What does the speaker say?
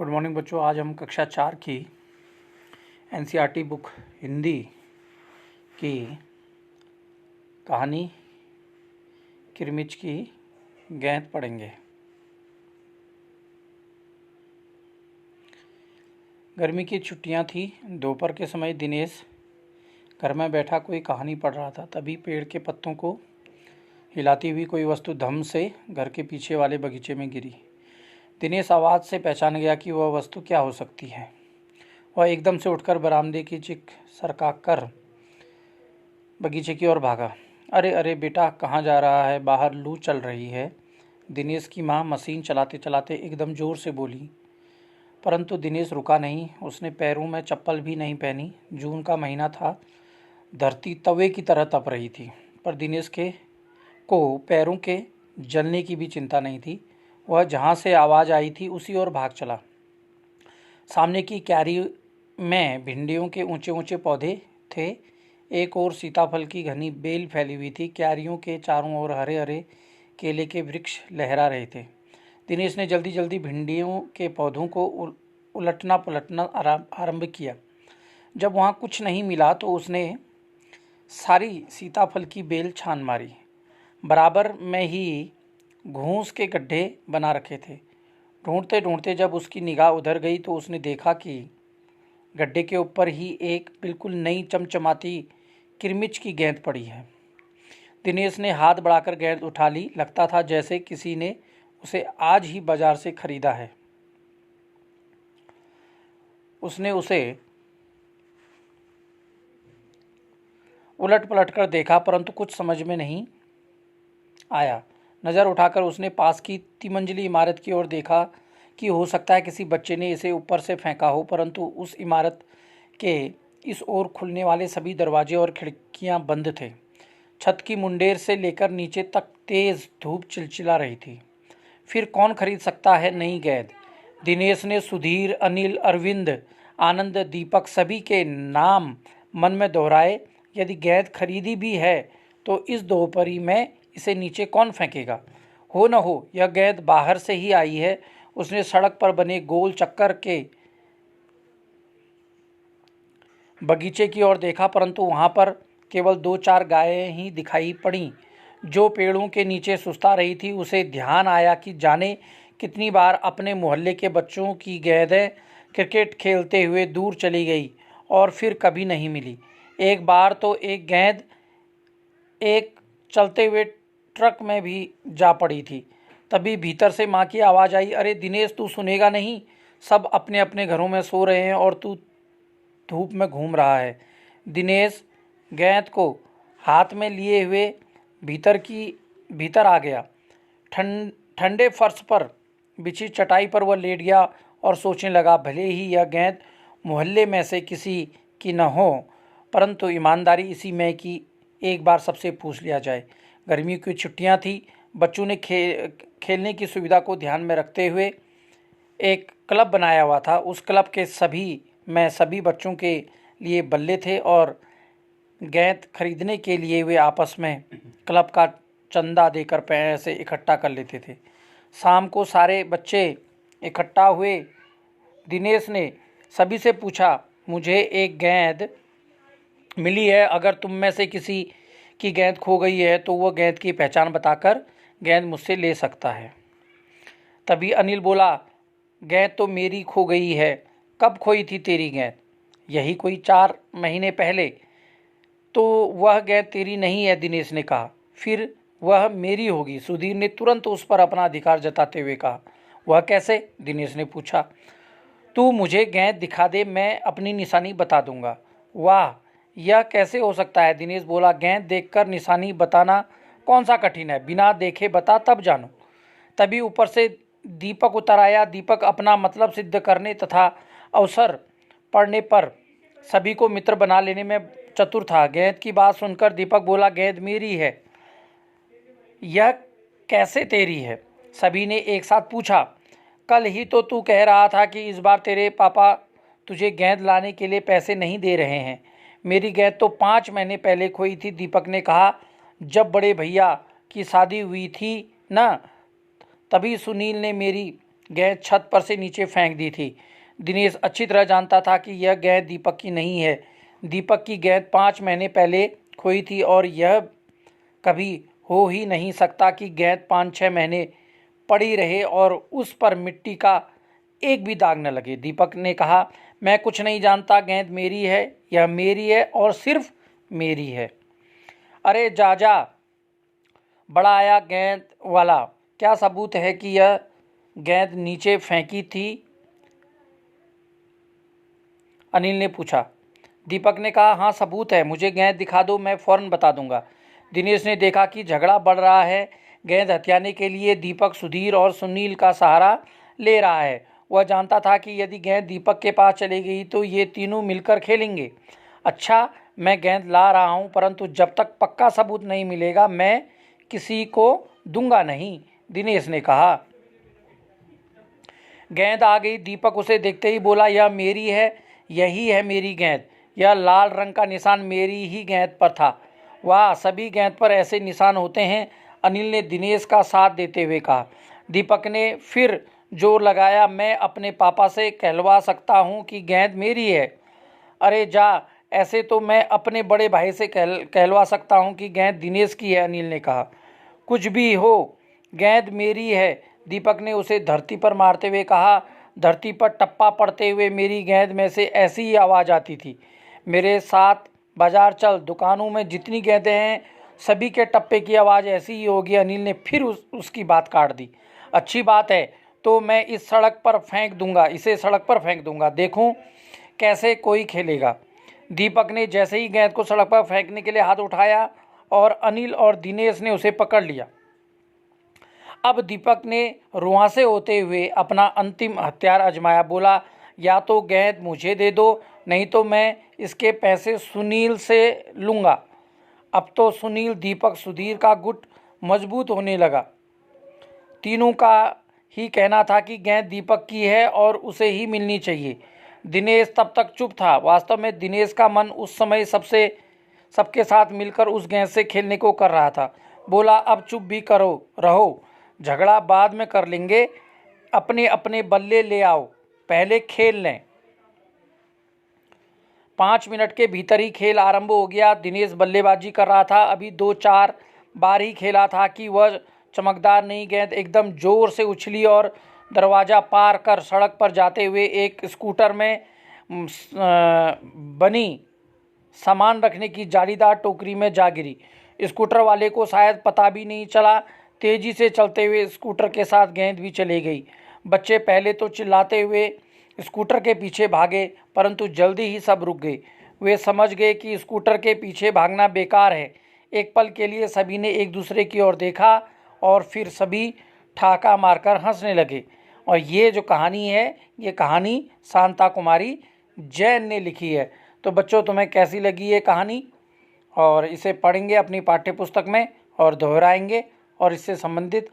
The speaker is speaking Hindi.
गुड मॉर्निंग बच्चों। आज हम कक्षा 4 की एनसीईआरटी बुक हिंदी की कहानी किरमिच की गेंद पढ़ेंगे। गर्मी की छुट्टियां थी। दोपहर के समय दिनेश घर में बैठा कोई कहानी पढ़ रहा था। तभी पेड़ के पत्तों को हिलाती हुई कोई वस्तु धम से घर के पीछे वाले बगीचे में गिरी। दिनेश आवाज़ से पहचान गया कि वह वस्तु क्या हो सकती है। वह एकदम से उठकर बरामदे की चिक सरकाकर बगीचे की ओर भागा। अरे अरे बेटा, कहाँ जा रहा है? बाहर लू चल रही है। दिनेश की माँ मशीन चलाते चलाते एकदम जोर से बोली। परंतु दिनेश रुका नहीं। उसने पैरों में चप्पल भी नहीं पहनी। जून का महीना था। धरती तवे की तरह तप रही थी, पर दिनेश को पैरों के जलने की भी चिंता नहीं थी। वह जहाँ से आवाज़ आई थी उसी ओर भाग चला। सामने की क्यारी में भिंडियों के ऊंचे ऊंचे पौधे थे। एक ओर सीताफल की घनी बेल फैली हुई थी। क्यारियों के चारों ओर हरे हरे केले के वृक्ष लहरा रहे थे। दिनेश ने जल्दी जल्दी भिंडियों के पौधों को उलटना पलटना आरंभ किया। जब वहाँ कुछ नहीं मिला तो उसने सारी सीताफल की बेल छान मारी। बराबर में ही घूस के गड्ढे बना रखे थे। ढूंढते ढूंढते जब उसकी निगाह उधर गई तो उसने देखा कि गड्ढे के ऊपर ही एक बिल्कुल नई चमचमाती किरमिच की गेंद पड़ी है। दिनेश ने हाथ बढ़ाकर गेंद उठा ली। लगता था जैसे किसी ने उसे आज ही बाजार से खरीदा है। उसने उसे उलट पलट कर देखा, परंतु कुछ समझ में नहीं आया। नज़र उठाकर उसने पास की तिमंजिली इमारत की ओर देखा कि हो सकता है किसी बच्चे ने इसे ऊपर से फेंका हो, परंतु उस इमारत के इस ओर खुलने वाले सभी दरवाजे और खिड़कियां बंद थे। छत की मुंडेर से लेकर नीचे तक तेज धूप चिलचिला रही थी। फिर कौन खरीद सकता है नई गेंद? दिनेश ने सुधीर, अनिल, अरविंद, आनंद, दीपक सभी के नाम मन में दोहराए। यदि गेंद खरीदी भी है तो इस दोपहरी में इसे नीचे कौन फेंकेगा? हो न हो यह गेंद बाहर से ही आई है। उसने सड़क पर बने गोल चक्कर के बगीचे की ओर देखा, परंतु वहां पर केवल 2-4 गायें ही दिखाई पड़ी जो पेड़ों के नीचे सुस्ता रही थी। उसे ध्यान आया कि जाने कितनी बार अपने मोहल्ले के बच्चों की गेंदें क्रिकेट खेलते हुए दूर चली गई और फिर कभी नहीं मिली। एक बार तो एक गेंद एक चलते हुए ट्रक में भी जा पड़ी थी। तभी भीतर से माँ की आवाज़ आई, अरे दिनेश, तू सुनेगा नहीं? सब अपने अपने घरों में सो रहे हैं और तू धूप में घूम रहा है। दिनेश गेंद को हाथ में लिए हुए भीतर आ गया। ठंडे फर्श पर बिछी चटाई पर वह लेट गया और सोचने लगा, भले ही यह गेंद मोहल्ले में से किसी की न हो, परंतु ईमानदारी इसी में कि एक बार सबसे पूछ लिया जाए। गर्मियों की छुट्टियां थी। बच्चों ने खेलने की सुविधा को ध्यान में रखते हुए एक क्लब बनाया हुआ था। उस क्लब के सभी बच्चों के लिए बल्ले थे और गेंद खरीदने के लिए वे आपस में क्लब का चंदा देकर पैसे इकट्ठा कर लेते थे। शाम को सारे बच्चे इकट्ठा हुए। दिनेश ने सभी से पूछा, मुझे एक गेंद मिली है। अगर तुम में से किसी की गेंद खो गई है तो वह गेंद की पहचान बताकर गेंद मुझसे ले सकता है। तभी अनिल बोला, गेंद तो मेरी खो गई है। कब खोई थी तेरी गेंद? यही कोई 4 महीने पहले। तो वह गेंद तेरी नहीं है, दिनेश ने कहा। फिर वह मेरी होगी, सुधीर ने तुरंत उस पर अपना अधिकार जताते हुए कहा। वह कैसे? दिनेश ने पूछा। तू मुझे गेंद दिखा दे, मैं अपनी निशानी बता दूंगा। वाह, यह कैसे हो सकता है? दिनेश बोला, गेंद देखकर निशानी बताना कौन सा कठिन है? बिना देखे बता तब जानू। तभी ऊपर से दीपक उतर आया। दीपक अपना मतलब सिद्ध करने तथा अवसर पड़ने पर सभी को मित्र बना लेने में चतुर था। गेंद की बात सुनकर दीपक बोला, गेंद मेरी है। यह कैसे तेरी है? सभी ने एक साथ पूछा। कल ही तो तू कह रहा था कि इस बार तेरे पापा तुझे गेंद लाने के लिए पैसे नहीं दे रहे हैं। मेरी गेंद तो 5 महीने पहले खोई थी, दीपक ने कहा। जब बड़े भैया की शादी हुई थी ना, तभी सुनील ने मेरी गेंद छत पर से नीचे फेंक दी थी। दिनेश अच्छी तरह जानता था कि यह गेंद दीपक की नहीं है। दीपक की गेंद 5 महीने पहले खोई थी और यह कभी हो ही नहीं सकता कि गेंद 5-6 महीने पड़ी रहे और उस पर मिट्टी का एक भी दाग न लगे। दीपक ने कहा, मैं कुछ नहीं जानता, गेंद मेरी है, यह मेरी है और सिर्फ मेरी है। अरे जाजा, बड़ा आया गेंद वाला, क्या सबूत है कि यह गेंद नीचे फेंकी थी? अनिल ने पूछा। दीपक ने कहा, हाँ सबूत है, मुझे गेंद दिखा दो, मैं फौरन बता दूंगा। दिनेश ने देखा कि झगड़ा बढ़ रहा है। गेंद हथियाने के लिए दीपक सुधीर और सुनील का सहारा ले रहा है। वह जानता था कि यदि गेंद दीपक के पास चली गई तो ये तीनों मिलकर खेलेंगे। अच्छा, मैं गेंद ला रहा हूँ, परंतु जब तक पक्का सबूत नहीं मिलेगा मैं किसी को दूंगा नहीं, दिनेश ने कहा। गेंद आ गई। दीपक उसे देखते ही बोला, यह मेरी है, यही है मेरी गेंद। यह लाल रंग का निशान मेरी ही गेंद पर था। वाह, सभी गेंद पर ऐसे निशान होते हैं, अनिल ने दिनेश का साथ देते हुए कहा। दीपक ने फिर जोर लगाया, मैं अपने पापा से कहलवा सकता हूँ कि गेंद मेरी है। अरे जा, ऐसे तो मैं अपने बड़े भाई से कहलवा सकता हूँ कि गेंद दिनेश की है, अनिल ने कहा। कुछ भी हो, गेंद मेरी है, दीपक ने उसे धरती पर मारते हुए कहा। धरती पर टप्पा पड़ते हुए मेरी गेंद में से ऐसी ही आवाज़ आती थी। मेरे साथ बाजार चल, दुकानों में जितनी गेंदें हैं सभी के टप्पे की आवाज़ ऐसी ही होगी। अनिल ने फिर उसकी बात काट दी। अच्छी बात है, तो मैं इस सड़क पर फेंक दूंगा, इसे सड़क पर फेंक दूंगा, देखूं कैसे कोई खेलेगा। दीपक ने जैसे ही गेंद को सड़क पर फेंकने के लिए हाथ उठाया और अनिल और दिनेश ने उसे पकड़ लिया। अब दीपक ने रुआंसे होते हुए अपना अंतिम हथियार आजमाया। बोला, या तो गेंद मुझे दे दो, नहीं तो मैं इसके पैसे सुनील से लूँगा। अब तो सुनील, दीपक, सुधीर का गुट मजबूत होने लगा। तीनों का ही कहना था कि गेंद दीपक की है और उसे ही मिलनी चाहिए। दिनेश तब तक चुप था। वास्तव में दिनेश का मन उस समय सबके साथ मिलकर उस गेंद से खेलने को कर रहा था। बोला, अब चुप भी रहो, झगड़ा बाद में कर लेंगे, अपने अपने बल्ले ले आओ, पहले खेल लें। 5 मिनट के भीतर ही खेल आरंभ हो गया। दिनेश बल्लेबाजी कर रहा था। अभी 2-4 बार ही खेला था कि वह चमकदार नई गेंद एकदम जोर से उछली और दरवाज़ा पार कर सड़क पर जाते हुए एक स्कूटर में बनी सामान रखने की जालीदार टोकरी में जा गिरी। स्कूटर वाले को शायद पता भी नहीं चला। तेजी से चलते हुए स्कूटर के साथ गेंद भी चली गई। बच्चे पहले तो चिल्लाते हुए स्कूटर के पीछे भागे, परंतु जल्दी ही सब रुक गए। वे समझ गए कि स्कूटर के पीछे भागना बेकार है। एक पल के लिए सभी ने एक दूसरे की ओर देखा और फिर सभी ठाका मारकर हंसने लगे। और ये जो कहानी है, ये कहानी शांता कुमारी जैन ने लिखी है। तो बच्चों, तुम्हें कैसी लगी ये कहानी? और इसे पढ़ेंगे अपनी पाठ्य पुस्तक में और दोहराएंगे और इससे संबंधित